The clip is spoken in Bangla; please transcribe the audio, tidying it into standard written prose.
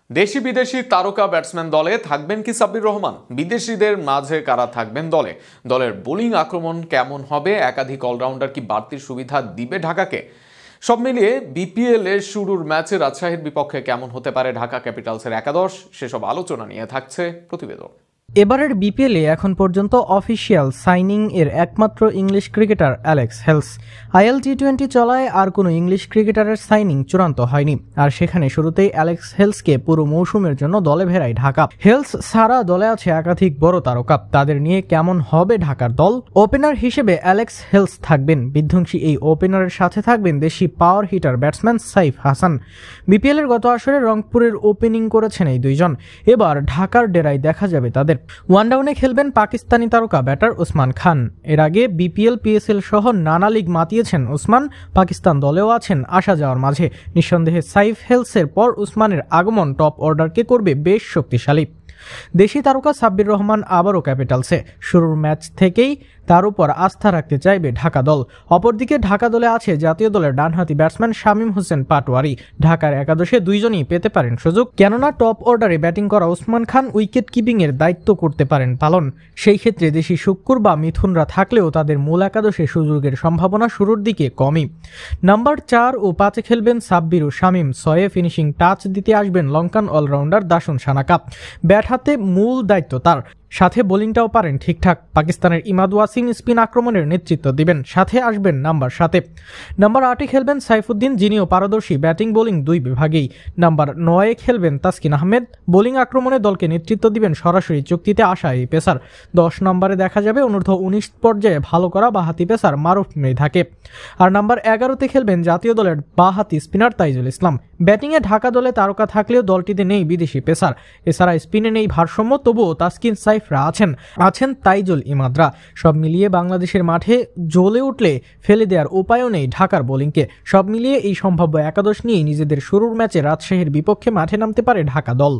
দেশি বিদেশি তারকা ব্যাটসম্যান দলে থাকবেন কি সাব্বির রহমান? বিদেশিদের মাঝে কারা থাকবেন দলে? দলের বোলিং আক্রমণ কেমন হবে? একাধিক অলরাউন্ডার কি বাড়তি সুবিধা দিবে ঢাকাকে? সব মিলিয়ে বিপিএল এর শুরুর ম্যাচে রাজশাহীর বিপক্ষে কেমন হতে পারে ঢাকা ক্যাপিটালসের একাদশ, সেসব আলোচনা নিয়ে থাকছে প্রতিবেদন। এবারের বিপিএলে এখন পর্যন্ত অফিসিয়াল সাইনিং এর একমাত্র English cricketer Alex Hales. ILT20 চলায় আর কোনো ইংলিশ ক্রিকেটারের সাইনিং চূড়ান্ত হয়নি, আর সেখানে শুরুতেই অ্যালেক্স হেলসকে পুরো মৌসুমের জন্য দলে ভেড়ায় ঢাকা। হেলস ছাড়া দলে আছে একাধিক বড় তারকা, তাদের নিয়ে কেমন হবে ঢাকার দল? ওপেনার হিসেবে অ্যালেক্স হেলস থাকবেন। বিধ্বংসী এই ওপেনারের সাথে থাকবেন দেশি power hitter batsman Saif Hasan. BPL এর গত আসরে রংপুরের ওপেনিং করেছেন এই দুইজন। এবার ঢাকার ডেরায় দেখা যাবে তাদের। ওয়ানডাউনে খেলবেন পাকিস্তানি তারকা ব্যাটার ওসমান খান। এর আগে বিপিএল, পিএসএল সহ নানা লিগ মাতিয়েছেন ওসমান। পাকিস্তান দলেও আছেন আসা যাওয়ার মাঝে। নিঃসন্দেহে সাইফ হেলসের পর ওসমানের আগমন টপ অর্ডারকে করবে বেশ শক্তিশালী। দেশি তারকা সাব্বির রহমান আবারও ক্যাপিটালসে। শুরুর ম্যাচ থেকেই তার উপর আস্থা রাখতে চাইবে ঢাকা দল। অপরদিকে ঢাকা দলে আছে জাতীয় দলের ডানহাতি ব্যাটসম্যান শামীম হোসেন পাটোয়ারি। ঢাকার একাদশে দুইজনই পেতে পারেন সুযোগ, কেননা টপ অর্ডারে ব্যাটিং করা ওসমান খান উইকেট কিপিং এর দায়িত্ব করতে পারেন পালন। সেই ক্ষেত্রে দেশি শুক্কুর বা মিথুনরা থাকলেও তাদের মূল একাদশে সুযোগের সম্ভাবনা শুরুর দিকে কমই। নাম্বার 4 ও 5-এ খেলবেন সাব্বির ও শামীম। 6-এ ফিনিশিং টাচ দিতে আসবেন লঙ্কান অলরাউন্ডার দাসুন সানাকা। ব্যাট হাতে মূল দায়িত্ব তার, সাথে বোলিংটাও পারেন ঠিকঠাক। পাকিস্তানের ইমাদ ওয়াসিম স্পিন আক্রমণের নেতৃত্ব দিবেন, সাথে আসবেন নাম্বার 7-এ। নাম্বার 8-এ খেলবেন সাইফুদ্দিন, যিনিও পারদর্শী ব্যাটিং বোলিং দুই বিভাগেই। নাম্বার 9-এ খেলবেন তাসকিন আহমেদ। বোলিং আক্রমণে দলকে নেতৃত্ব দিবেন সরাসরি চুক্তিতে আসা এই পেসার। 10 নম্বরে দেখা যাবে অনূর্ধ্ব 19 পর্যায়ে ভালো করা বাঁহাতি পেসার মারুফ মৃধাকে। আর নাম্বার 11-তে খেলবেন জাতীয় দলের বাঁহাতি স্পিনার তাইজুল ইসলাম। ব্যাটিংয়ে ঢাকা দলে তারকা থাকলেও দলটিতে নেই বিদেশি পেসার। এছাড়া স্পিনে নেই ভারসাম্য, তবুও তাসকিন সাইফরা আছেন তাইজুল ইমাদরা। সব মিলিয়ে বাংলাদেশের মাঠে জ্বলে উঠলে ফেলে দেওয়ার উপায়ও নেই ঢাকার বোলিংকে। সব মিলিয়ে এই সম্ভাব্য একাদশ নিয়ে নিজেদের শুরুর ম্যাচে রাজশাহীর বিপক্ষে মাঠে নামতে পারে ঢাকা দল।